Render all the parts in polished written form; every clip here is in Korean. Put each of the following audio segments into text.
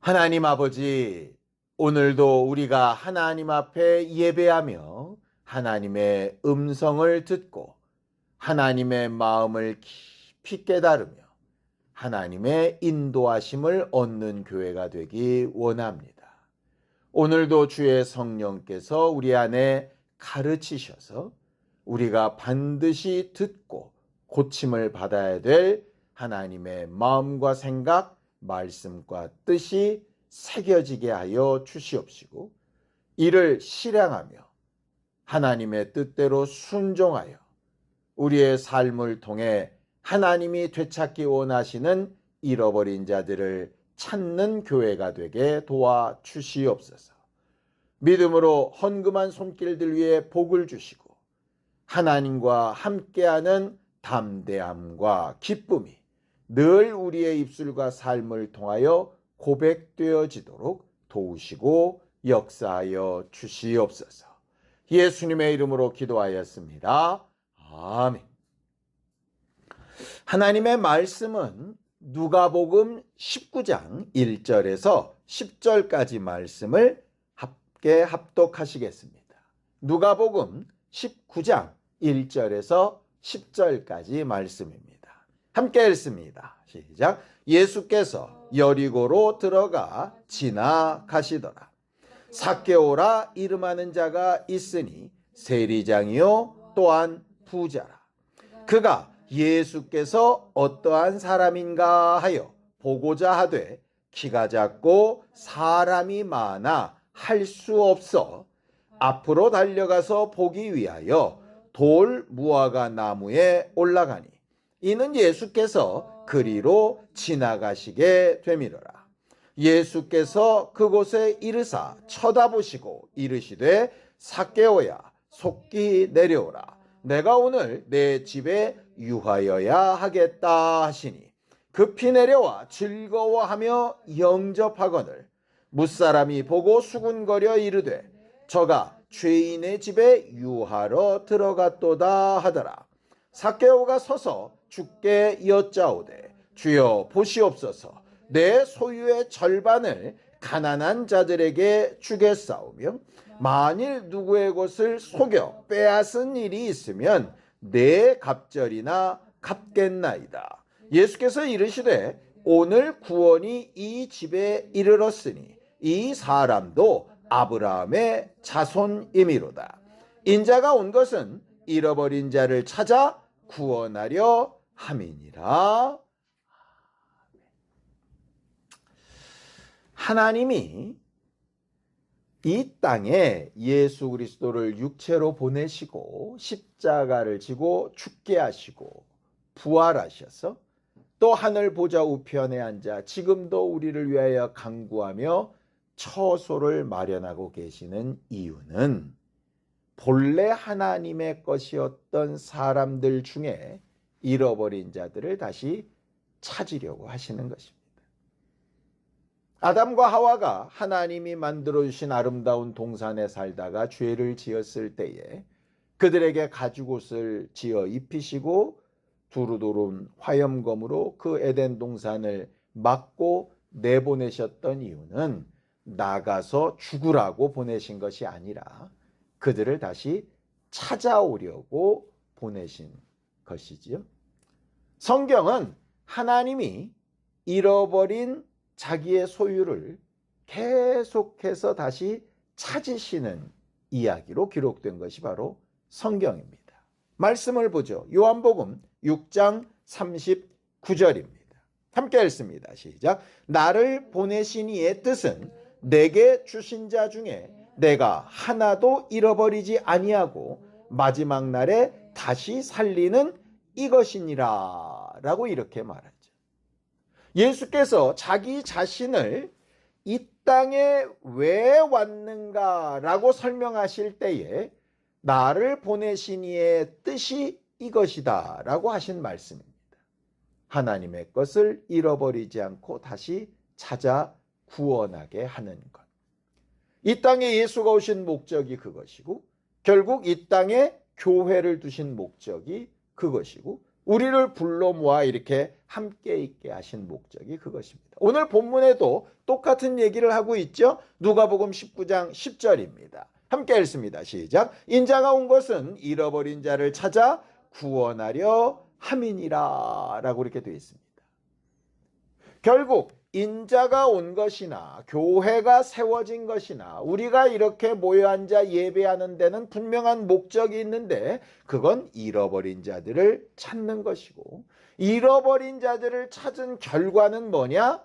하나님 아버지, 오늘도 우리가 하나님 앞에 예배하며 하나님의 음성을 듣고 하나님의 마음을 깊이 깨달으며 하나님의 인도하심을 얻는 교회가 되기 원합니다. 오늘도 주의 성령께서 우리 안에 가르치셔서 우리가 반드시 듣고 고침을 받아야 될 하나님의 마음과 생각, 말씀과 뜻이 새겨지게 하여 주시옵시고 이를 실행하며 하나님의 뜻대로 순종하여 우리의 삶을 통해 하나님이 되찾기 원하시는 잃어버린 자들을 찾는 교회가 되게 도와 주시옵소서. 믿음으로 헌금한 손길들 위에 복을 주시고 하나님과 함께하는 담대함과 기쁨이 늘 우리의 입술과 삶을 통하여 고백되어지도록 도우시고 역사하여 주시옵소서. 예수님의 이름으로 기도하였습니다. 아멘. 하나님의 말씀은 누가복음 19장 1절에서 10절까지 말씀을 함께 합독하시겠습니다. 누가복음 19장 1절에서 10절까지 말씀입니다. 함께 읽습니다. 시작. 예수께서 여리고로 들어가 지나가시더라. 삭개오라 이름하는 자가 있으니 세리장이요 또한 부자라. 그가 예수께서 어떠한 사람인가 하여 보고자 하되 키가 작고 사람이 많아 할 수 없어 앞으로 달려가서 보기 위하여 돌 무화과 나무에 올라가니 이는 예수께서 그리로 지나가시게 되미러라. 예수께서 그곳에 이르사 쳐다보시고 이르시되 삭개오야 속히 내려오라. 내가 오늘 내 집에 유하여야 하겠다 하시니 급히 내려와 즐거워하며 영접하거늘 무사람이 보고 수군거려 이르되 저가 죄인의 집에 유하러 들어갔도다 하더라. 삭개오가 서서 주께 여짜오되 주여 보시옵소서. 내 소유의 절반을 가난한 자들에게 주겠사오며 만일 누구의 것을 속여 빼앗은 일이 있으면 내 갑절이나 갚겠나이다. 예수께서 이르시되 오늘 구원이 이 집에 이르렀으니 이 사람도 아브라함의 자손이미로다. 인자가 온 것은 잃어버린 자를 찾아 구원하려 함이니라. 하나님이 이 땅에 예수 그리스도를 육체로 보내시고 십자가를 지고 죽게 하시고 부활하셔서 또 하늘 보좌 우편에 앉아 지금도 우리를 위하여 간구하며 처소를 마련하고 계시는 이유는 본래 하나님의 것이었던 사람들 중에 잃어버린 자들을 다시 찾으려고 하시는 것입니다. 아담과 하와가 하나님이 만들어주신 아름다운 동산에 살다가 죄를 지었을 때에 그들에게 가죽옷을 지어 입히시고 두루두른 화염검으로 그 에덴 동산을 막고 내보내셨던 이유는 나가서 죽으라고 보내신 것이 아니라 그들을 다시 찾아오려고 보내신 것이지요. 성경은 하나님이 잃어버린 자기의 소유를 계속해서 다시 찾으시는 이야기로 기록된 것이 바로 성경입니다. 말씀을 보죠. 요한복음 6장 39절입니다. 함께 읽습니다. 시작. 나를 보내신 이의 뜻은 내게 주신 자 중에 내가 하나도 잃어버리지 아니하고 마지막 날에 다시 살리는 이것이니라 라고 이렇게 말하죠. 예수께서 자기 자신을 이 땅에 왜 왔는가라고 설명하실 때에 나를 보내신 이의 뜻이 이것이다 라고 하신 말씀입니다. 하나님의 것을 잃어버리지 않고 다시 찾아 구원하게 하는 것. 이 땅에 예수가 오신 목적이 그것이고 결국 이 땅에 교회를 두신 목적이 그것이고 우리를 불러 모아 이렇게 함께 있게 하신 목적이 그것입니다. 오늘 본문에도 똑같은 얘기를 하고 있죠. 누가복음 19장 10절입니다. 함께 읽습니다. 시작. 인자가 온 것은 잃어버린 자를 찾아 구원하려 함이니라 라고 이렇게 되어 있습니다. 결국 인자가 온 것이나 교회가 세워진 것이나 우리가 이렇게 모여 앉아 예배하는 데는 분명한 목적이 있는데 그건 잃어버린 자들을 찾는 것이고, 잃어버린 자들을 찾은 결과는 뭐냐?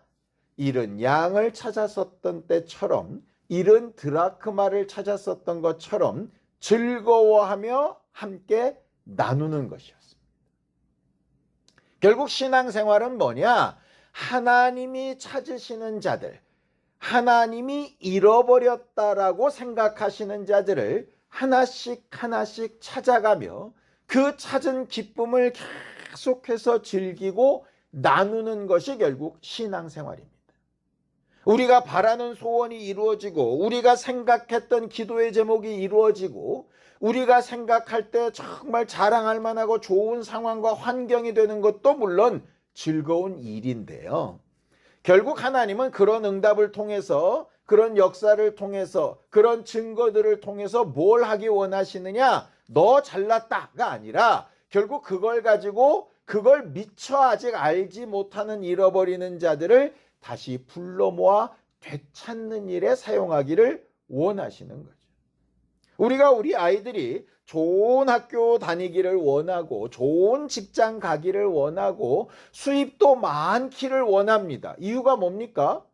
잃은 양을 찾았었던 때처럼, 잃은 드라크마를 찾았었던 것처럼 즐거워하며 함께 나누는 것이었습니다. 결국 신앙생활은 뭐냐? 하나님이 찾으시는 자들, 하나님이 잃어버렸다라고 생각하시는 자들을 하나씩 하나씩 찾아가며 그 찾은 기쁨을 계속해서 즐기고 나누는 것이 결국 신앙생활입니다. 우리가 바라는 소원이 이루어지고 우리가 생각했던 기도의 제목이 이루어지고 우리가 생각할 때 정말 자랑할 만하고 좋은 상황과 환경이 되는 것도 물론 즐거운 일인데요. 결국 하나님은 그런 응답을 통해서, 그런 역사를 통해서, 그런 증거들을 통해서 뭘 하기 원하시느냐? 너 잘났다가 아니라 결국 그걸 가지고 그걸 미처 아직 알지 못하는 잃어버리는 자들을 다시 불러 모아 되찾는 일에 사용하기를 원하시는 거죠. 우리가 우리 아이들이 좋은 학교 다니기를 원하고 좋은 직장 가기를 원하고 수입도 많기를 원합니다. 이유가 뭡니까?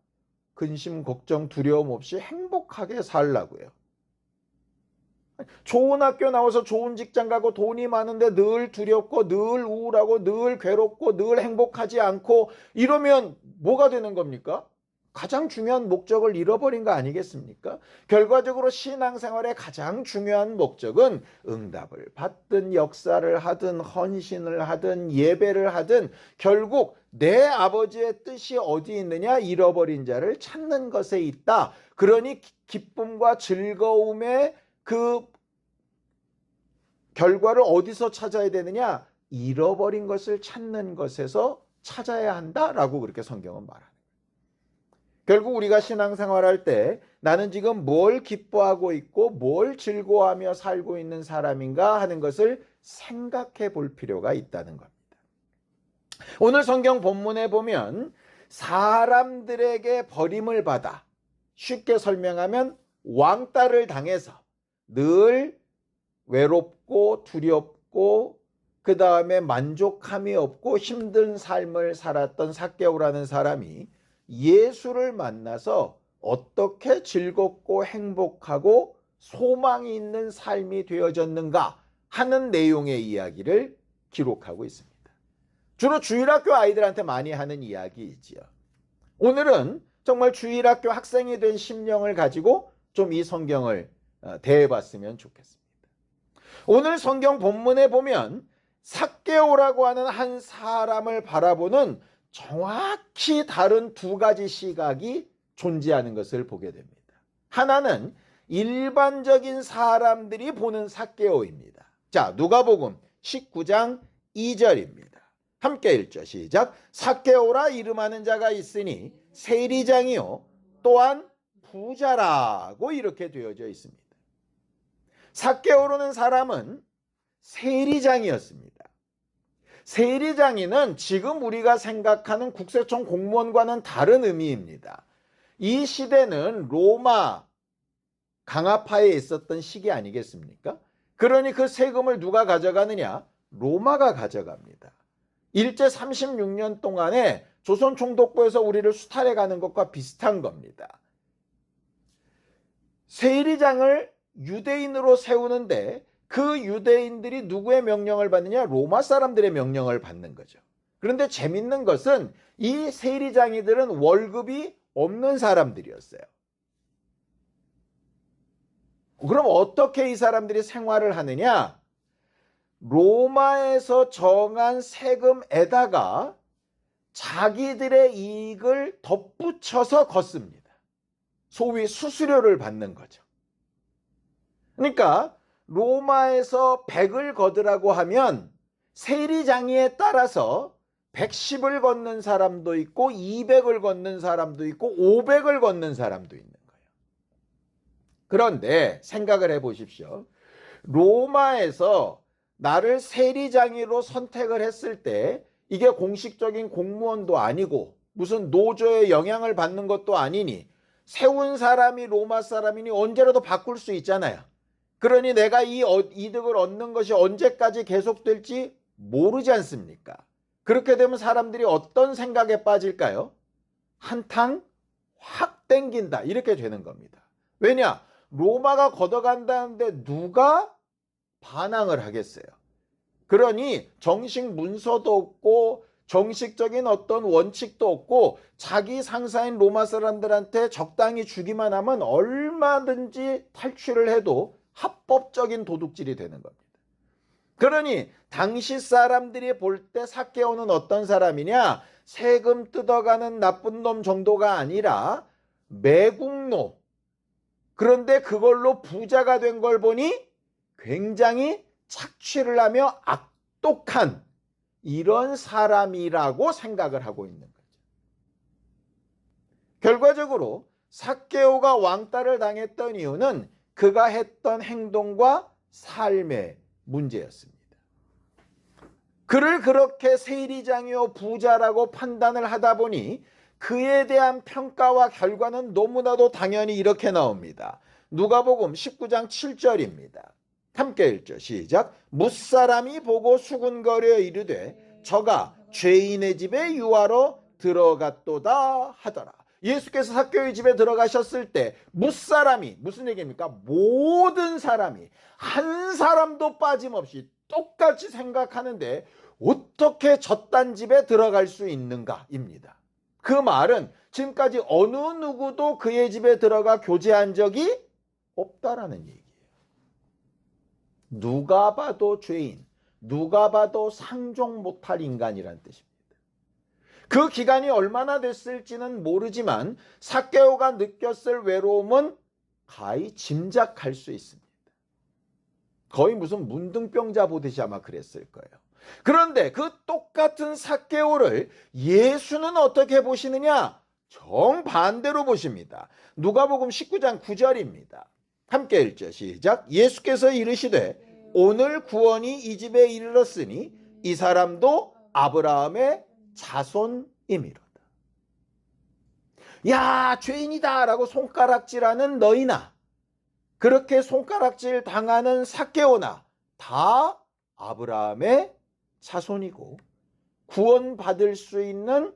근심, 걱정, 두려움 없이 행복하게 살라고요. 좋은 학교 나와서 좋은 직장 가고 돈이 많은데 늘 두렵고 늘 우울하고 늘 괴롭고 늘 행복하지 않고 이러면 뭐가 되는 겁니까? 가장 중요한 목적을 잃어버린 거 아니겠습니까? 결과적으로 신앙생활의 가장 중요한 목적은 응답을 받든 역사를 하든 헌신을 하든 예배를 하든 결국 내 아버지의 뜻이 어디 있느냐? 잃어버린 자를 찾는 것에 있다. 그러니 기쁨과 즐거움의 그 결과를 어디서 찾아야 되느냐? 잃어버린 것을 찾는 것에서 찾아야 한다라고 그렇게 성경은 말합니다. 결국 우리가 신앙생활할 때 나는 지금 뭘 기뻐하고 있고 뭘 즐거워하며 살고 있는 사람인가 하는 것을 생각해 볼 필요가 있다는 겁니다. 오늘 성경 본문에 보면 사람들에게 버림을 받아, 쉽게 설명하면 왕따를 당해서 늘 외롭고 두렵고 그 다음에 만족함이 없고 힘든 삶을 살았던 삭개오라는 사람이 예수를 만나서 어떻게 즐겁고 행복하고 소망이 있는 삶이 되어졌는가 하는 내용의 이야기를 기록하고 있습니다. 주로 주일학교 아이들한테 많이 하는 이야기이지요. 오늘은 정말 주일학교 학생이 된 심령을 가지고 좀 이 성경을 대해봤으면 좋겠습니다. 오늘 성경 본문에 보면 삭개오라고 하는 한 사람을 바라보는 정확히 다른 두 가지 시각이 존재하는 것을 보게 됩니다. 하나는 일반적인 사람들이 보는 삭개오입니다. 자, 누가복음 19장 2절입니다. 함께 읽죠. 시작. 삭개오라 이름하는 자가 있으니 세리장이요 또한 부자라고 이렇게 되어져 있습니다. 삭개오라는 사람은 세리장이었습니다. 세리장이는 지금 우리가 생각하는 국세청 공무원과는 다른 의미입니다. 이 시대는 로마 강화파에 있었던 시기 아니겠습니까? 그러니 그 세금을 누가 가져가느냐? 로마가 가져갑니다. 일제 36년 동안에 조선 총독부에서 우리를 수탈해 가는 것과 비슷한 겁니다. 세리장을 유대인으로 세우는데 그 유대인들이 누구의 명령을 받느냐? 로마 사람들의 명령을 받는 거죠. 그런데 재밌는 것은 이 세리장이들은 월급이 없는 사람들이었어요. 그럼 어떻게 이 사람들이 생활을 하느냐? 로마에서 정한 세금에다가 자기들의 이익을 덧붙여서 걷습니다. 소위 수수료를 받는 거죠. 그러니까 로마에서 100을 거두라고 하면 세리장이에 따라서 110을 걷는 사람도 있고 200을 걷는 사람도 있고 500을 걷는 사람도 있는 거예요. 그런데 생각을 해 보십시오. 로마에서 나를 세리장으로 선택을 했을 때 이게 공식적인 공무원도 아니고 무슨 노조의 영향을 받는 것도 아니니 세운 사람이 로마 사람이니 언제라도 바꿀 수 있잖아요. 그러니 내가 이 이득을 얻는 것이 언제까지 계속될지 모르지 않습니까? 그렇게 되면 사람들이 어떤 생각에 빠질까요? 한탕 확 땡긴다 이렇게 되는 겁니다. 왜냐? 로마가 걷어간다는데 누가 반항을 하겠어요? 그러니 정식 문서도 없고 정식적인 어떤 원칙도 없고 자기 상사인 로마 사람들한테 적당히 주기만 하면 얼마든지 탈취를 해도 합법적인 도둑질이 되는 겁니다. 그러니 당시 사람들이 볼 때 삭개오는 어떤 사람이냐? 세금 뜯어가는 나쁜 놈 정도가 아니라 매국노. 그런데 그걸로 부자가 된 걸 보니 굉장히 착취를 하며 악독한 이런 사람이라고 생각을 하고 있는 거죠. 결과적으로 삭개오가 왕따를 당했던 이유는 그가 했던 행동과 삶의 문제였습니다. 그를 그렇게 세리장이요 부자라고 판단을 하다 보니 그에 대한 평가와 결과는 너무나도 당연히 이렇게 나옵니다. 누가복음 19장 7절입니다. 함께 읽죠. 시작. 무사람이 보고 수군거려 이르되 저가 죄인의 집에 유하러 들어갔도다 하더라. 예수께서 삭개오의 집에 들어가셨을 때 무사람이 무슨 얘기입니까? 모든 사람이 한 사람도 빠짐없이 똑같이 생각하는데 어떻게 저딴 집에 들어갈 수 있는가입니다. 그 말은 지금까지 어느 누구도 그의 집에 들어가 교제한 적이 없다라는 얘기예요. 누가 봐도 죄인, 누가 봐도 상종 못할 인간이란 뜻입니다. 그 기간이 얼마나 됐을지는 모르지만 삭개오가 느꼈을 외로움은 가히 짐작할 수 있습니다. 거의 무슨 문둥병자 보듯이 아마 그랬을 거예요. 그런데 그 똑같은 삭개오를 예수는 어떻게 보시느냐? 정반대로 보십니다. 누가복음 19장 9절입니다. 함께 읽죠. 시작. 예수께서 이르시되 오늘 구원이 이 집에 이르렀으니 이 사람도 아브라함의 자손이미로다. 야, 죄인이다 라고 손가락질하는 너희나 그렇게 손가락질 당하는 삭개오나 다 아브라함의 자손이고 구원받을 수 있는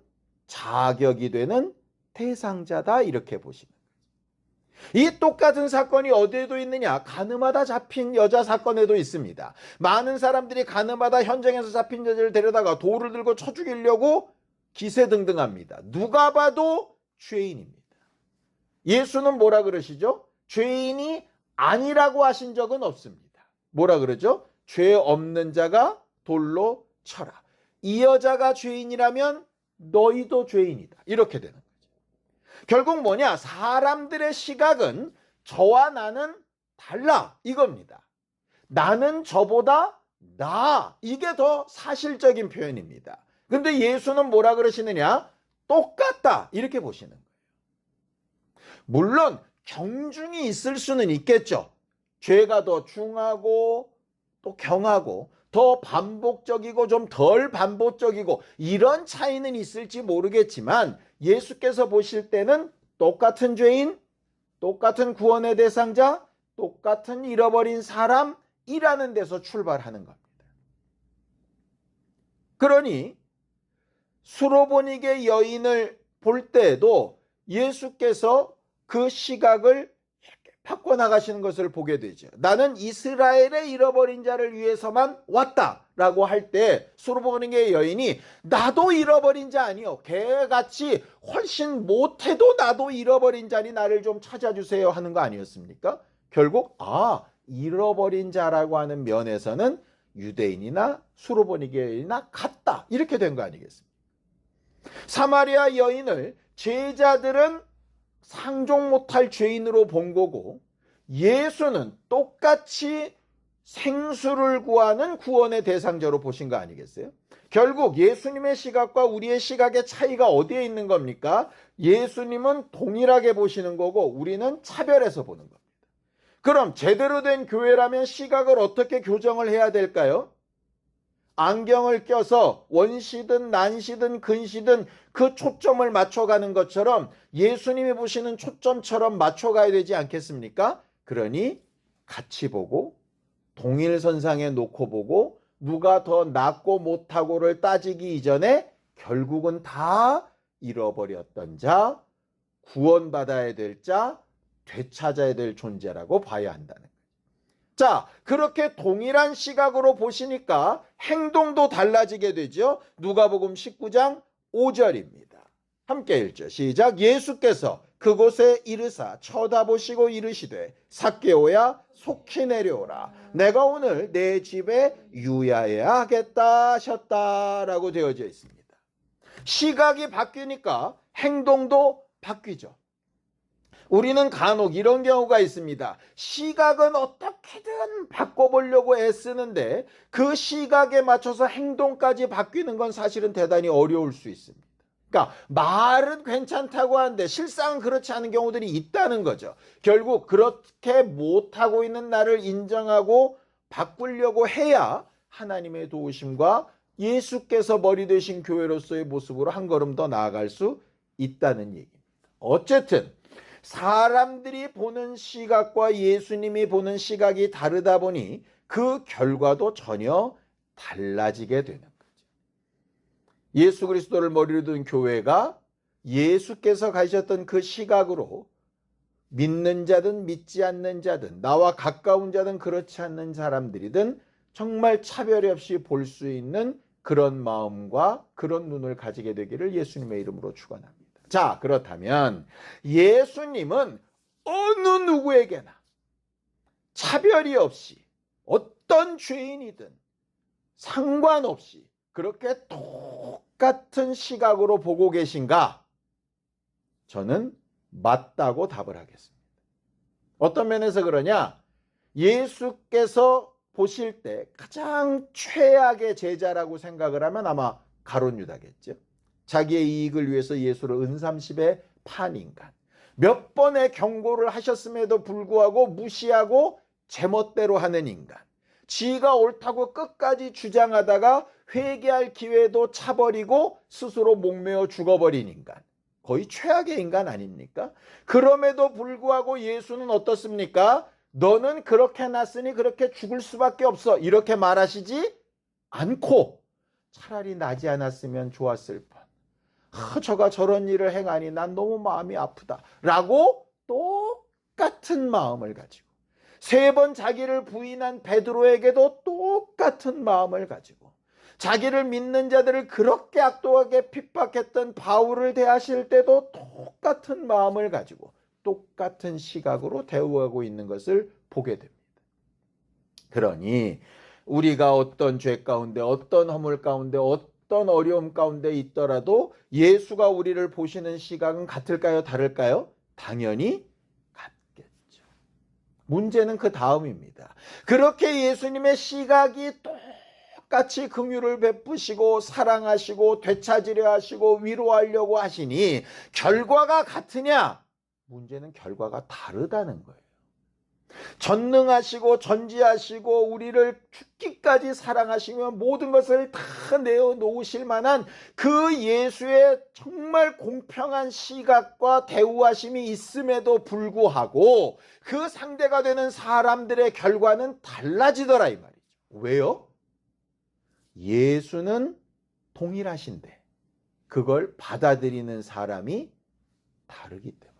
자격이 되는 대상자다 이렇게 보시는 거예요. 이 똑같은 사건이 어디에도 있느냐? 가늠하다 잡힌 여자 사건에도 있습니다. 많은 사람들이 가늠하다 현장에서 잡힌 여자를 데려다가 돌을 들고 쳐 죽이려고 기세등등합니다. 누가 봐도 죄인입니다. 예수는 뭐라 그러시죠? 죄인이 아니라고 하신 적은 없습니다. 뭐라 그러죠? 죄 없는 자가 돌로 쳐라. 이 여자가 죄인이라면 너희도 죄인이다. 이렇게 되는 거죠. 결국 뭐냐? 사람들의 시각은 저와 나는 달라 이겁니다. 나는 저보다 나아. 이게 더 사실적인 표현입니다. 근데 예수는 뭐라 그러시느냐? 똑같다 이렇게 보시는 거예요. 물론 경중이 있을 수는 있겠죠. 죄가 더 중하고 또 경하고 더 반복적이고 좀 덜 반복적이고 이런 차이는 있을지 모르겠지만 예수께서 보실 때는 똑같은 죄인, 똑같은 구원의 대상자, 똑같은 잃어버린 사람이라는 데서 출발하는 겁니다. 그러니 수로보니게 여인을 볼 때에도 예수께서 그 시각을 바꿔나가시는 것을 보게 되죠. 나는 이스라엘의 잃어버린 자를 위해서만 왔다라고 할 때 수로보니게 여인이 나도 잃어버린 자 아니요. 개같이 훨씬 못해도 나도 잃어버린 자니 나를 좀 찾아주세요 하는 거 아니었습니까? 결국 잃어버린 자라고 하는 면에서는 유대인이나 수로보니게 여인이나 같다 이렇게 된 거 아니겠습니까? 사마리아 여인을 제자들은 상종 못할 죄인으로 본 거고 예수는 똑같이 생수를 구하는 구원의 대상자로 보신 거 아니겠어요? 결국 예수님의 시각과 우리의 시각의 차이가 어디에 있는 겁니까? 예수님은 동일하게 보시는 거고 우리는 차별해서 보는 겁니다. 그럼 제대로 된 교회라면 시각을 어떻게 교정을 해야 될까요? 안경을 껴서 원시든 난시든 근시든 그 초점을 맞춰가는 것처럼 예수님이 보시는 초점처럼 맞춰가야 되지 않겠습니까? 그러니 같이 보고 동일선상에 놓고 보고 누가 더 낫고 못하고를 따지기 이전에 결국은 다 잃어버렸던 자, 구원받아야 될 자, 되찾아야 될 존재라고 봐야 한다는 거예요. 자, 그렇게 동일한 시각으로 보시니까 행동도 달라지게 되죠. 누가복음 19장 5절입니다. 함께 읽죠. 시작. 예수께서 그곳에 이르사 쳐다보시고 이르시되 삭개오야 속히 내려오라. 내가 오늘 내 집에 유야해야 하겠다 하셨다라고 되어져 있습니다. 시각이 바뀌니까 행동도 바뀌죠. 우리는 간혹 이런 경우가 있습니다. 시각은 어떻게든 바꿔보려고 애쓰는데 그 시각에 맞춰서 행동까지 바뀌는 건 사실은 대단히 어려울 수 있습니다. 그러니까 말은 괜찮다고 하는데 실상은 그렇지 않은 경우들이 있다는 거죠. 결국 그렇게 못하고 있는 나를 인정하고 바꾸려고 해야 하나님의 도우심과 예수께서 머리 되신 교회로서의 모습으로 한 걸음 더 나아갈 수 있다는 얘기입니다. 어쨌든 사람들이 보는 시각과 예수님이 보는 시각이 다르다 보니 그 결과도 전혀 달라지게 되는 거죠. 예수 그리스도를 머리로 둔 교회가 예수께서 가지셨던 그 시각으로 믿는 자든 믿지 않는 자든 나와 가까운 자든 그렇지 않는 사람들이든 정말 차별 없이 볼 수 있는 그런 마음과 그런 눈을 가지게 되기를 예수님의 이름으로 축원합니다. 자, 그렇다면 예수님은 어느 누구에게나 차별이 없이 어떤 죄인이든 상관없이 그렇게 똑같은 시각으로 보고 계신가? 저는 맞다고 답을 하겠습니다. 어떤 면에서 그러냐? 예수께서 보실 때 가장 최악의 제자라고 생각을 하면 아마 가룟 유다겠죠. 자기의 이익을 위해서 예수를 은삼십에 판 인간. 몇 번의 경고를 하셨음에도 불구하고 무시하고 제멋대로 하는 인간. 지가 옳다고 끝까지 주장하다가 회개할 기회도 차버리고 스스로 목매어 죽어버린 인간. 거의 최악의 인간 아닙니까? 그럼에도 불구하고 예수는 어떻습니까? 너는 그렇게 해놨으니 그렇게 죽을 수밖에 없어. 이렇게 말하시지 않고 차라리 나지 않았으면 좋았을 뻔. 저가 저런 일을 행하니 난 너무 마음이 아프다. 라고 똑같은 마음을 가지고 3번 자기를 부인한 베드로에게도 똑같은 마음을 가지고 자기를 믿는 자들을 그렇게 악독하게 핍박했던 바울을 대하실 때도 똑같은 마음을 가지고 똑같은 시각으로 대우하고 있는 것을 보게 됩니다. 그러니 우리가 어떤 죄 가운데 어떤 허물 가운데 어떤 어려움 가운데 있더라도 예수가 우리를 보시는 시각은 같을까요? 다를까요? 당연히 같겠죠. 문제는 그 다음입니다. 그렇게 예수님의 시각이 똑같이 긍휼을 베푸시고 사랑하시고 되찾으려 하시고 위로하려고 하시니 결과가 같으냐? 문제는 결과가 다르다는 거예요. 전능하시고 전지하시고 우리를 죽기까지 사랑하시며 모든 것을 다 내어놓으실 만한 그 예수의 정말 공평한 시각과 대우하심이 있음에도 불구하고 그 상대가 되는 사람들의 결과는 달라지더라 이 말이죠. 왜요? 예수는 동일하신데 그걸 받아들이는 사람이 다르기 때문에.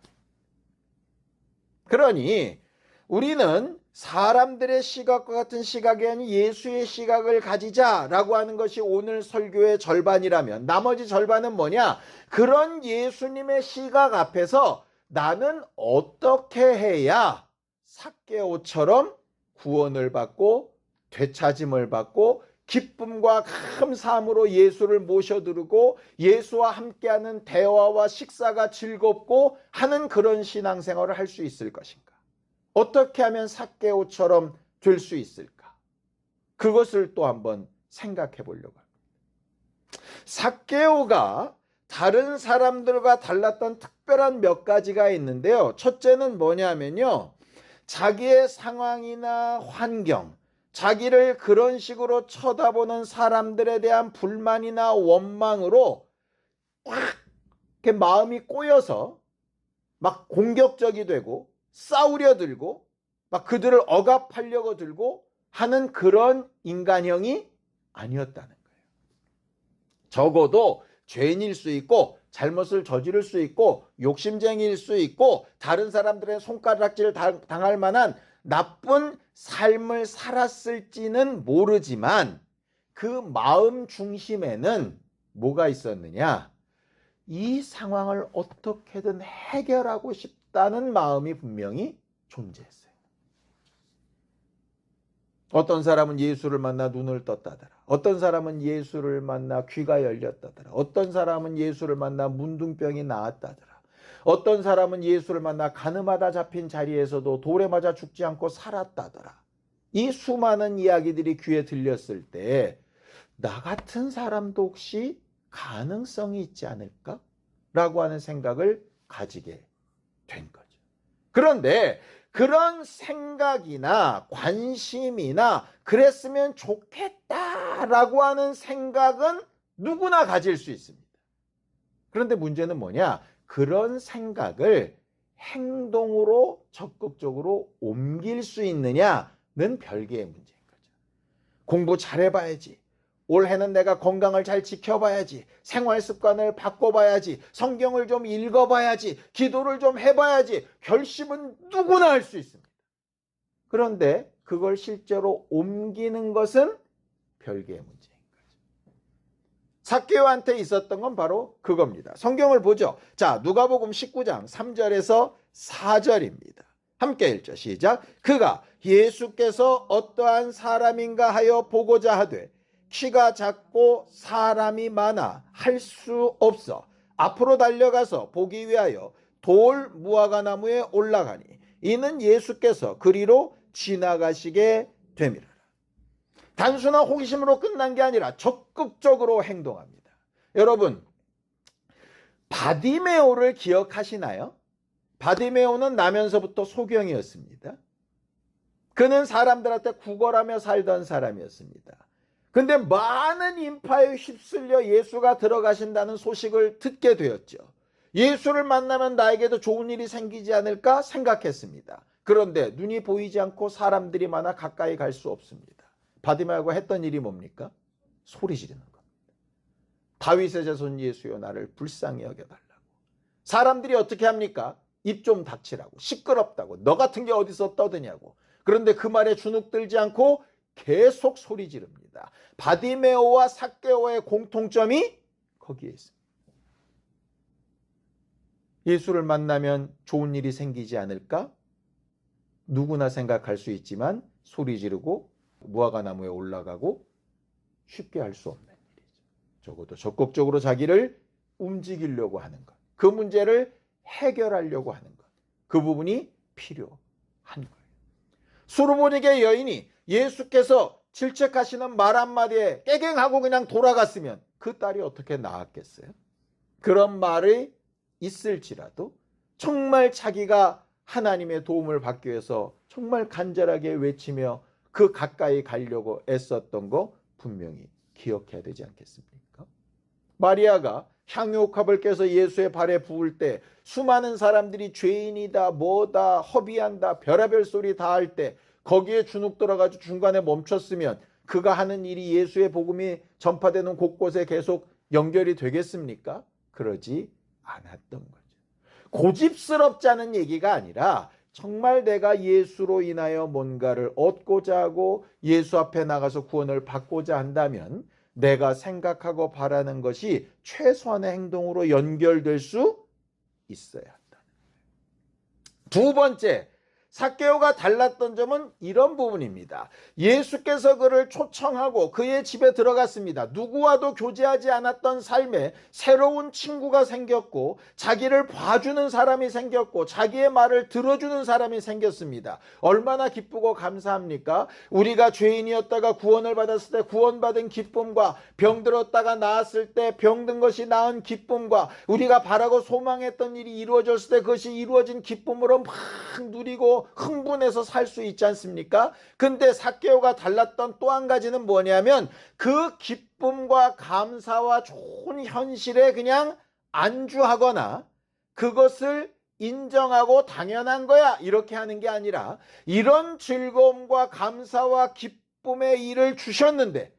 그러니 우리는 사람들의 시각과 같은 시각이 아닌 예수의 시각을 가지자라고 하는 것이 오늘 설교의 절반이라면 나머지 절반은 뭐냐? 그런 예수님의 시각 앞에서 나는 어떻게 해야 삭개오처럼 구원을 받고 되찾음을 받고 기쁨과 감사함으로 예수를 모셔드리고 예수와 함께하는 대화와 식사가 즐겁고 하는 그런 신앙생활을 할 수 있을 것인가? 어떻게 하면 삭개오처럼 될 수 있을까? 그것을 또 한번 생각해 보려고 합니다. 삭개오가 다른 사람들과 달랐던 특별한 몇 가지가 있는데요. 첫째는 뭐냐면요, 자기의 상황이나 환경, 자기를 그런 식으로 쳐다보는 사람들에 대한 불만이나 원망으로 확 이렇게 마음이 꼬여서 막 공격적이 되고 싸우려 들고 막 그들을 억압하려고 들고 하는 그런 인간형이 아니었다는 거예요. 적어도 죄인일 수 있고 잘못을 저지를 수 있고 욕심쟁이일 수 있고 다른 사람들의 손가락질을 당할 만한 나쁜 삶을 살았을지는 모르지만 그 마음 중심에는 뭐가 있었느냐? 이 상황을 어떻게든 해결하고 싶다는 마음이 분명히 존재했어요. 어떤 사람은 예수를 만나 눈을 떴다더라. 어떤 사람은 예수를 만나 귀가 열렸다더라. 어떤 사람은 예수를 만나 문둥병이 나았다더라. 어떤 사람은 예수를 만나 가늠하다 잡힌 자리에서도 돌에 맞아 죽지 않고 살았다더라. 이 수많은 이야기들이 귀에 들렸을 때 나 같은 사람도 혹시 가능성이 있지 않을까? 라고 하는 생각을 가지게 된 거죠. 그런데 그런 생각이나 관심이나 그랬으면 좋겠다라고 하는 생각은 누구나 가질 수 있습니다. 그런데 문제는 뭐냐? 그런 생각을 행동으로 적극적으로 옮길 수 있느냐는 별개의 문제인 거죠. 공부 잘해봐야지. 올해는 내가 건강을 잘 지켜봐야지. 생활 습관을 바꿔봐야지. 성경을 좀 읽어봐야지. 기도를 좀 해봐야지. 결심은 누구나 할 수 있습니다. 그런데 그걸 실제로 옮기는 것은 별개의 문제인 거죠. 삭개오한테 있었던 건 바로 그겁니다. 성경을 보죠. 자, 누가복음 19장 3절에서 4절입니다. 함께 읽죠. 시작. 그가 예수께서 어떠한 사람인가 하여 보고자 하되 키가 작고 사람이 많아 할 수 없어 앞으로 달려가서 보기 위하여 돌 무화과 나무에 올라가니 이는 예수께서 그리로 지나가시게 됨이라. 단순한 호기심으로 끝난 게 아니라 적극적으로 행동합니다. 여러분, 바디메오를 기억하시나요? 바디메오는 나면서부터 소경이었습니다. 그는 사람들한테 구걸하며 살던 사람이었습니다. 근데 많은 인파에 휩쓸려 예수가 들어가신다는 소식을 듣게 되었죠. 예수를 만나면 나에게도 좋은 일이 생기지 않을까 생각했습니다. 그런데 눈이 보이지 않고 사람들이 많아 가까이 갈 수 없습니다. 바디메오가 했던 일이 뭡니까? 소리 지르는 겁니다. 다윗의 자손 예수여 나를 불쌍히 여겨달라고. 사람들이 어떻게 합니까? 입 좀 닥치라고. 시끄럽다고. 너 같은 게 어디서 떠드냐고. 그런데 그 말에 주눅들지 않고 계속 소리 지릅니다. 바디메오와 삭개오의 공통점이 거기에 있습니다. 예수를 만나면 좋은 일이 생기지 않을까? 누구나 생각할 수 있지만 소리 지르고 무화과 나무에 올라가고 쉽게 할 수 없는 일이죠. 적어도 적극적으로 자기를 움직이려고 하는 것. 그 문제를 해결하려고 하는 것. 그 부분이 필요한 거예요. 수르보니게 여인이 예수께서 질책하시는 말 한마디에 깨갱하고 그냥 돌아갔으면 그 딸이 어떻게 나았겠어요? 그런 말이 있을지라도 정말 자기가 하나님의 도움을 받기 위해서 정말 간절하게 외치며 그 가까이 가려고 애썼던 거 분명히 기억해야 되지 않겠습니까? 마리아가 향유옥합을 깨서 예수의 발에 부을 때 수많은 사람들이 죄인이다 뭐다 허비한다 별의별 소리 다 할 때 거기에 주눅 들어가지고 중간에 멈췄으면 그가 하는 일이 예수의 복음이 전파되는 곳곳에 계속 연결이 되겠습니까? 그러지 않았던 거죠. 고집스럽지 않은 얘기가 아니라 정말 내가 예수로 인하여 뭔가를 얻고자 하고 예수 앞에 나가서 구원을 받고자 한다면 내가 생각하고 바라는 것이 최소한의 행동으로 연결될 수 있어야 한다. 두 번째, 삭개오가 달랐던 점은 이런 부분입니다. 예수께서 그를 초청하고 그의 집에 들어갔습니다. 누구와도 교제하지 않았던 삶에 새로운 친구가 생겼고 자기를 봐주는 사람이 생겼고 자기의 말을 들어주는 사람이 생겼습니다. 얼마나 기쁘고 감사합니까? 우리가 죄인이었다가 구원을 받았을 때 구원받은 기쁨과 병들었다가 나았을 때 병든 것이 나은 기쁨과 우리가 바라고 소망했던 일이 이루어졌을 때 그것이 이루어진 기쁨으로 막 누리고 흥분해서 살 수 있지 않습니까? 근데 삭개오가 달랐던 또 한 가지는 뭐냐면 그 기쁨과 감사와 좋은 현실에 그냥 안주하거나 그것을 인정하고 당연한 거야 이렇게 하는 게 아니라 이런 즐거움과 감사와 기쁨의 일을 주셨는데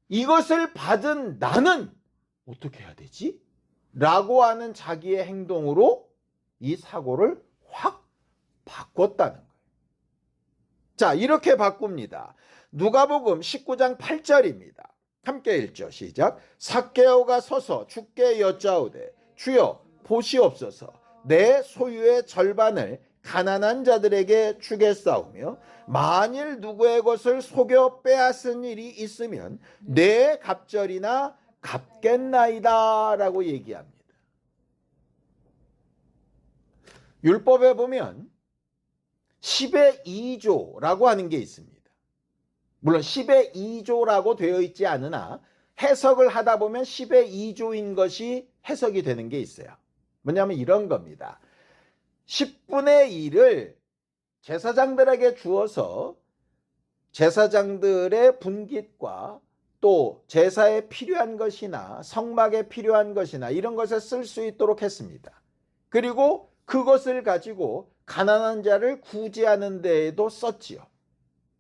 이것을 받은 나는 어떻게 해야 되지? 라고 하는 자기의 행동으로 이 사고를 확 바꿨다는 거예요. 자, 이렇게 바꿉니다. 누가복음 19장 8절입니다. 함께 읽죠. 시작. 삭개오가 서서 주께 여짜오되 주여 보시옵소서 내 소유의 절반을 가난한 자들에게 주겠사오며 만일 누구의 것을 속여 빼앗은 일이 있으면 내 갑절이나 갚겠나이다 라고 얘기합니다. 율법에 보면 10의 2조라고 하는 게 있습니다. 물론 10의 2조라고 되어 있지 않으나 해석을 하다 보면 10의 2조인 것이 해석이 되는 게 있어요. 뭐냐면 이런 겁니다. 10분의 1을 제사장들에게 주어서 제사장들의 분깃과 또 제사에 필요한 것이나 성막에 필요한 것이나 이런 것에 쓸 수 있도록 했습니다. 그리고 그것을 가지고 가난한 자를 구제하는 데에도 썼지요.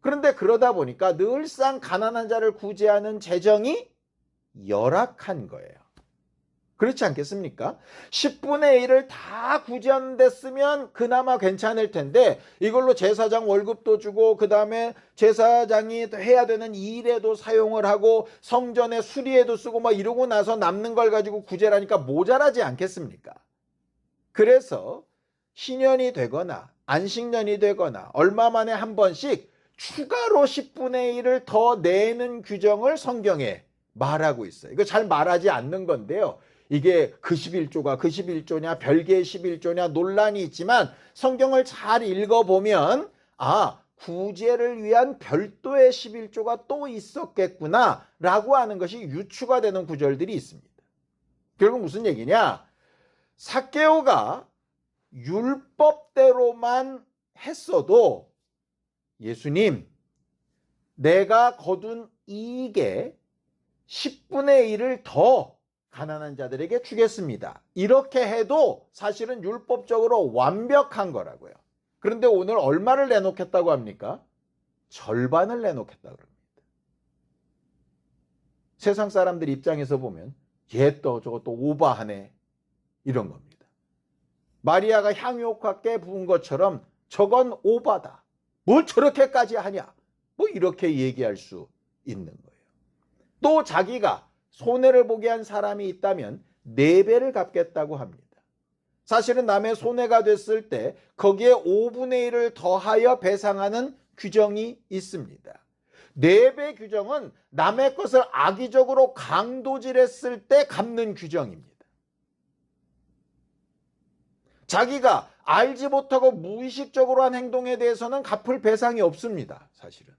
그런데 그러다 보니까 늘상 가난한 자를 구제하는 재정이 열악한 거예요. 그렇지 않겠습니까? 10분의 1을 다 구제하는 데 쓰면 그나마 괜찮을 텐데 이걸로 제사장 월급도 주고 그 다음에 제사장이 해야 되는 일에도 사용을 하고 성전의 수리에도 쓰고 막 이러고 나서 남는 걸 가지고 구제라니까 모자라지 않겠습니까? 그래서 신년이 되거나 안식년이 되거나 얼마 만에 한 번씩 추가로 10분의 1을 더 내는 규정을 성경에 말하고 있어요. 이거 잘 말하지 않는 건데요. 이게 그 11조가 그 11조냐 별개의 11조냐 논란이 있지만 성경을 잘 읽어보면 아 구제를 위한 별도의 11조가 또 있었겠구나 라고 하는 것이 유추가 되는 구절들이 있습니다. 결국 무슨 얘기냐? 삭개오가 율법대로만 했어도 예수님 내가 거둔 이익의 10분의 1을 더 가난한 자들에게 주겠습니다. 이렇게 해도 사실은 율법적으로 완벽한 거라고요. 그런데 오늘 얼마를 내놓겠다고 합니까? 절반을 내놓겠다고 합니다. 세상 사람들 입장에서 보면 얘 또 저거 또 오바하네 이런 겁니다. 마리아가 향유옥화께 부은 것처럼 저건 오바다. 뭘 저렇게까지 하냐? 뭐 이렇게 얘기할 수 있는 거예요. 또 자기가 손해를 보게 한 사람이 있다면 4배를 갚겠다고 합니다. 사실은 남의 손해가 됐을 때 거기에 5분의 1을 더하여 배상하는 규정이 있습니다. 4배 규정은 남의 것을 악의적으로 강도질했을 때 갚는 규정입니다. 자기가 알지 못하고 무의식적으로 한 행동에 대해서는 갚을 배상이 없습니다. 사실은.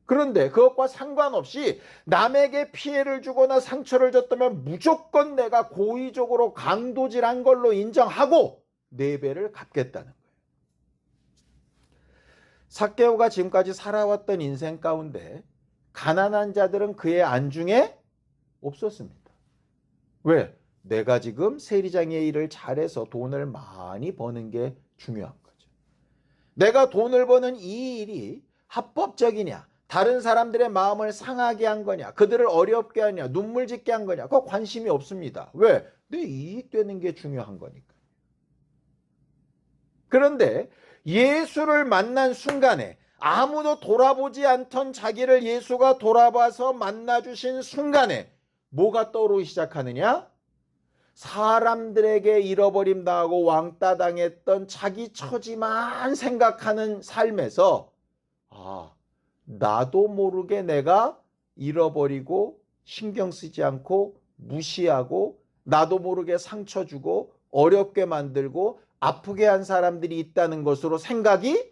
그런데 그것과 상관없이 남에게 피해를 주거나 상처를 줬다면 무조건 내가 고의적으로 강도질한 걸로 인정하고 4배를 갚겠다는 거예요. 삭개오가 지금까지 살아왔던 인생 가운데 가난한 자들은 그의 안중에 없었습니다. 왜? 내가 지금 세리장의 일을 잘해서 돈을 많이 버는 게 중요한 거죠. 내가 돈을 버는 이 일이 합법적이냐, 다른 사람들의 마음을 상하게 한 거냐, 그들을 어렵게 하냐, 눈물 짓게 한 거냐, 그거 관심이 없습니다. 왜? 내 이익 되는 게 중요한 거니까. 그런데 예수를 만난 순간에 아무도 돌아보지 않던 자기를 예수가 돌아봐서 만나주신 순간에 뭐가 떠오르기 시작하느냐? 사람들에게 잃어버림 당하고 왕따 당했던 자기 처지만 생각하는 삶에서 나도 모르게 내가 잃어버리고 신경 쓰지 않고 무시하고 나도 모르게 상처 주고 어렵게 만들고 아프게 한 사람들이 있다는 것으로 생각이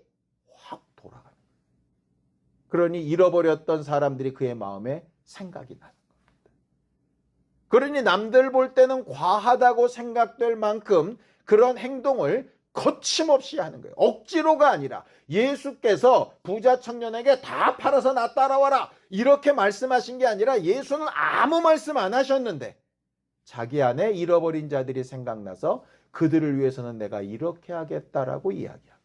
확 돌아가는 거예요. 그러니 잃어버렸던 사람들이 그의 마음에 생각이 나는 겁니다. 그러니 남들 볼 때는 과하다고 생각될 만큼 그런 행동을 거침없이 하는 거예요. 억지로가 아니라 예수께서 부자 청년에게 다 팔아서 나 따라와라 이렇게 말씀하신 게 아니라 예수는 아무 말씀 안 하셨는데 자기 안에 잃어버린 자들이 생각나서 그들을 위해서는 내가 이렇게 하겠다라고 이야기합니다.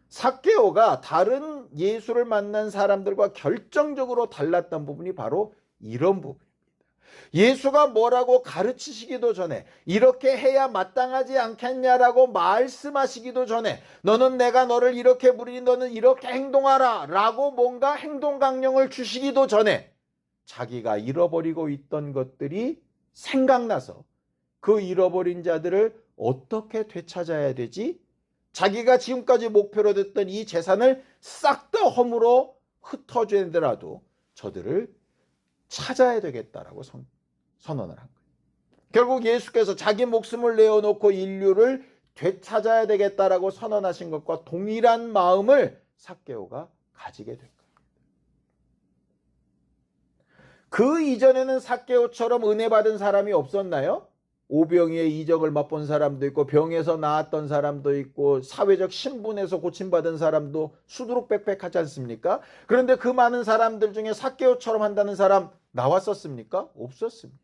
삭개오가 다른 예수를 만난 사람들과 결정적으로 달랐던 부분이 바로 이런 부분입니다. 예수가 뭐라고 가르치시기도 전에 이렇게 해야 마땅하지 않겠냐라고 말씀하시기도 전에 너는 내가 너를 이렇게 부르니 너는 이렇게 행동하라 라고 뭔가 행동 강령을 주시기도 전에 자기가 잃어버리고 있던 것들이 생각나서 그 잃어버린 자들을 어떻게 되찾아야 되지? 자기가 지금까지 목표로 됐던 이 재산을 싹 다 허물어 흩어지더라도 저들을 찾아야 되겠다라고 선언을 한 거예요. 결국 예수께서 자기 목숨을 내어놓고 인류를 되찾아야 되겠다라고 선언하신 것과 동일한 마음을 삭개오가 가지게 된 거예요. 그 이전에는 삭개오처럼 은혜 받은 사람이 없었나요? 오병이의 이적을 맛본 사람도 있고 병에서 나았던 사람도 있고 사회적 신분에서 고침받은 사람도 수두룩백백하지 않습니까? 그런데 그 많은 사람들 중에 삭개오처럼 한다는 사람 나왔었습니까? 없었습니다.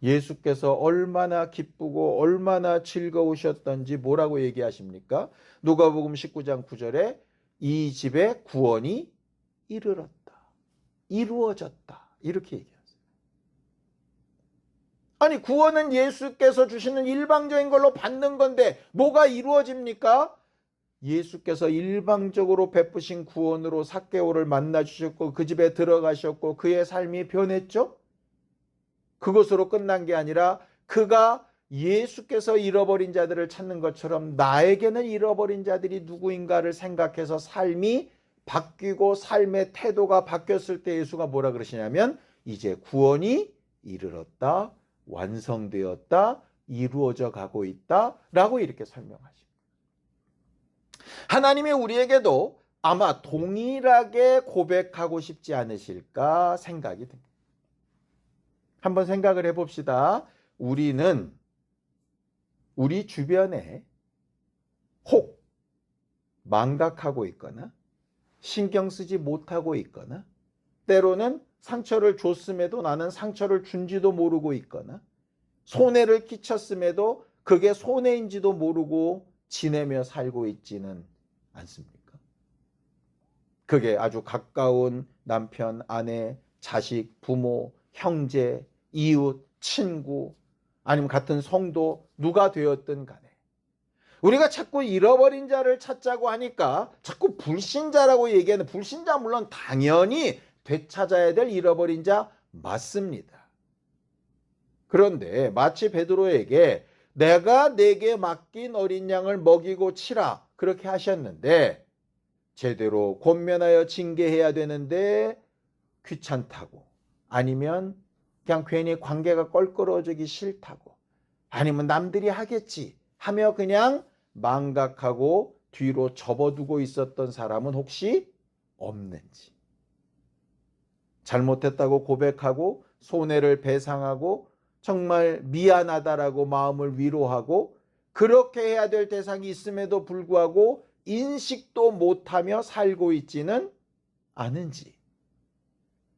예수께서 얼마나 기쁘고 얼마나 즐거우셨던지 뭐라고 얘기하십니까? 누가복음 19장 9절에 이 집에 구원이 이르렀다. 이루어졌다. 이렇게 얘기하세요. 아니 구원은 예수께서 주시는 일방적인 걸로 받는 건데 뭐가 이루어집니까? 예수께서 일방적으로 베푸신 구원으로 삭개오를 만나 주셨고 그 집에 들어가셨고 그의 삶이 변했죠? 그것으로 끝난 게 아니라 그가 예수께서 잃어버린 자들을 찾는 것처럼 나에게는 잃어버린 자들이 누구인가를 생각해서 삶이 바뀌고 삶의 태도가 바뀌었을 때 예수가 뭐라 그러시냐면 이제 구원이 이르렀다, 완성되었다, 이루어져 가고 있다 라고 이렇게 설명하십니다. 하나님이 우리에게도 아마 동일하게 고백하고 싶지 않으실까 생각이 듭니다. 한번 생각을 해봅시다. 우리는 우리 주변에 혹 망각하고 있거나 신경 쓰지 못하고 있거나 때로는 상처를 줬음에도 나는 상처를 준지도 모르고 있거나 손해를 끼쳤음에도 그게 손해인지도 모르고 지내며 살고 있지는 않습니까? 그게 아주 가까운 남편, 아내, 자식, 부모, 형제, 이웃, 친구 아니면 같은 성도 누가 되었든 간에 우리가 자꾸 잃어버린 자를 찾자고 하니까 자꾸 불신자라고 얘기하는 불신자 물론 당연히 되찾아야 될 잃어버린 자 맞습니다. 그런데 마치 베드로에게 내가 내게 맡긴 어린 양을 먹이고 치라 그렇게 하셨는데 제대로 권면하여 징계해야 되는데 귀찮다고 아니면 그냥 괜히 관계가 껄끄러워지기 싫다고 아니면 남들이 하겠지 하며 그냥 망각하고 뒤로 접어두고 있었던 사람은 혹시 없는지 잘못했다고 고백하고 손해를 배상하고 정말 미안하다라고 마음을 위로하고 그렇게 해야 될 대상이 있음에도 불구하고 인식도 못하며 살고 있지는 않은지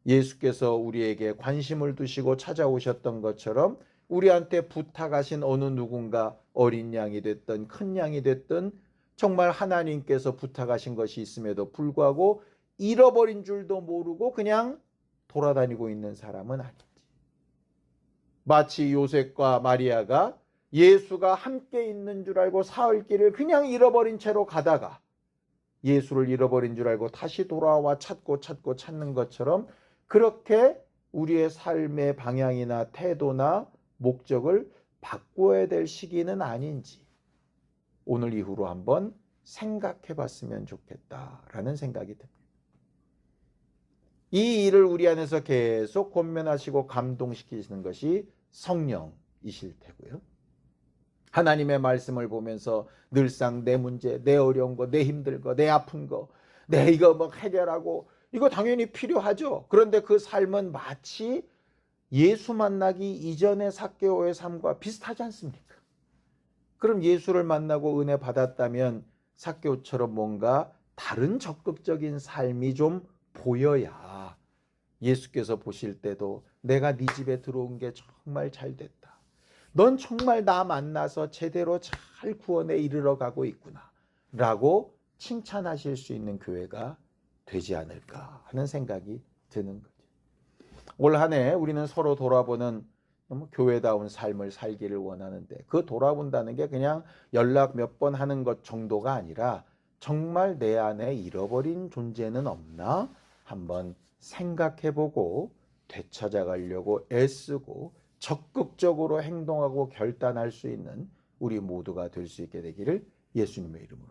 예수께서 우리에게 관심을 두시고 찾아오셨던 것처럼 우리한테 부탁하신 어느 누군가 어린 양이 됐든 큰 양이 됐든 정말 하나님께서 부탁하신 것이 있음에도 불구하고 잃어버린 줄도 모르고 그냥 돌아다니고 있는 사람은 아닌지 마치 요셉과 마리아가 예수가 함께 있는 줄 알고 사흘길을 그냥 잃어버린 채로 가다가 예수를 잃어버린 줄 알고 다시 돌아와 찾고 찾는 것처럼 그렇게 우리의 삶의 방향이나 태도나 목적을 바꾸어야 될 시기는 아닌지 오늘 이후로 한번 생각해 봤으면 좋겠다라는 생각이 듭니다. 이 일을 우리 안에서 계속 권면하시고 감동시키시는 것이 성령이실 테고요. 하나님의 말씀을 보면서 늘상 내 문제, 내 어려운 거, 내 힘든 거, 내 아픈 거, 내 이거 뭐 해결하고 이거 당연히 필요하죠. 그런데 그 삶은 마치 예수 만나기 이전의 삭개오의 삶과 비슷하지 않습니까? 그럼 예수를 만나고 은혜 받았다면 삭개오처럼 뭔가 다른 적극적인 삶이 좀 보여야 예수께서 보실 때도 내가 네 집에 들어온 게 정말 잘 됐다. 넌 정말 나 만나서 제대로 잘 구원에 이르러 가고 있구나 라고 칭찬하실 수 있는 교회가 되지 않을까 하는 생각이 드는 거죠. 올 한 해 우리는 서로 돌아보는 교회다운 삶을 살기를 원하는데 그 돌아본다는 게 그냥 연락 몇 번 하는 것 정도가 아니라 정말 내 안에 잃어버린 존재는 없나 한번 생각해보고 되찾아가려고 애쓰고 적극적으로 행동하고 결단할 수 있는 우리 모두가 될 수 있게 되기를 예수님의 이름으로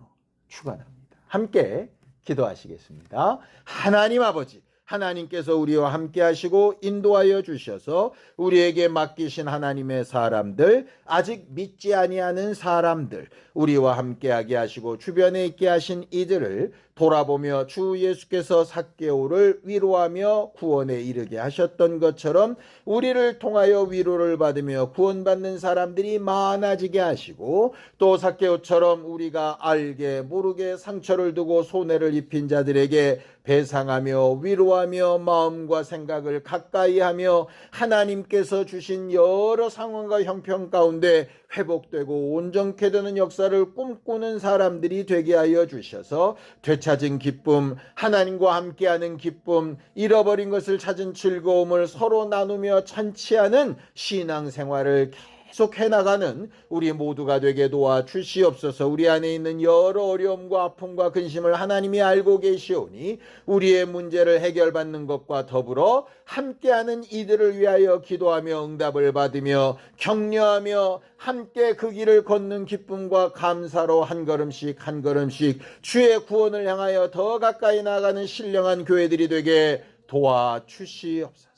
축원합니다. 함께 기도하시겠습니다. 하나님 아버지, 하나님께서 우리와 함께 하시고 인도하여 주셔서 우리에게 맡기신 하나님의 사람들, 아직 믿지 아니하는 사람들, 우리와 함께하게 하시고 주변에 있게 하신 이들을 돌아보며 주 예수께서 삭개오를 위로하며 구원에 이르게 하셨던 것처럼 우리를 통하여 위로를 받으며 구원받는 사람들이 많아지게 하시고 또 삭개오처럼 우리가 알게 모르게 상처를 두고 손해를 입힌 자들에게 배상하며 위로하며 마음과 생각을 가까이하며 하나님께서 주신 여러 상황과 형편 가운데 회복되고 온전케 되는 역사를 꿈꾸는 사람들이 되게 하여 주셔서 되찾은 기쁨, 하나님과 함께하는 기쁨, 잃어버린 것을 찾은 즐거움을 서로 나누며 찬치하는 신앙생활을 계속 해나가는 우리 모두가 되게 도와주시옵소서. 우리 안에 있는 여러 어려움과 아픔과 근심을 하나님이 알고 계시오니 우리의 문제를 해결받는 것과 더불어 함께하는 이들을 위하여 기도하며 응답을 받으며 격려하며 함께 그 길을 걷는 기쁨과 감사로 한 걸음씩 한 걸음씩 주의 구원을 향하여 더 가까이 나아가는 신령한 교회들이 되게 도와주시옵소서.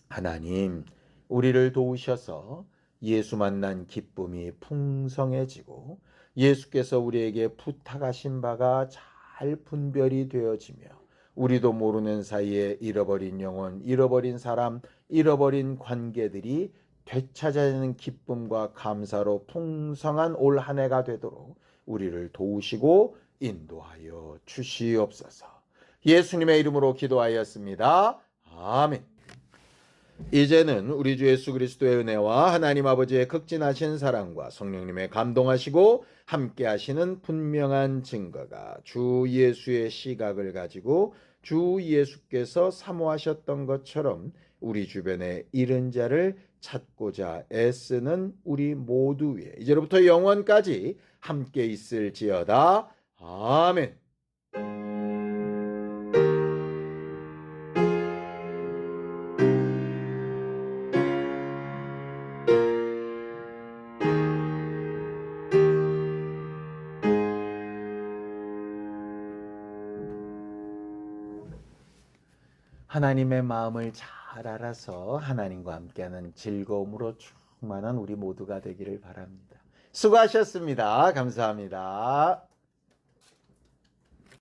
하나님, 우리를 도우셔서 예수 만난 기쁨이 풍성해지고 예수께서 우리에게 부탁하신 바가 잘 분별이 되어지며 우리도 모르는 사이에 잃어버린 영혼, 잃어버린 사람, 잃어버린 관계들이 되찾아지는 기쁨과 감사로 풍성한 올 한 해가 되도록 우리를 도우시고 인도하여 주시옵소서. 예수님의 이름으로 기도하였습니다. 아멘. 이제는 우리 주 예수 그리스도의 은혜와 하나님 아버지의 극진하신 사랑과 성령님의 감동하시고 함께 하시는 분명한 증거가 주 예수의 시각을 가지고 주 예수께서 사모하셨던 것처럼 우리 주변에 잃은 자를 찾고자 애쓰는 우리 모두 위에 이제로부터 영원까지 함께 있을지어다. 아멘. 하나님의 마음을 잘 알아서 하나님과 함께하는 즐거움으로 충만한 우리 모두가 되기를 바랍니다. 수고하셨습니다. 감사합니다.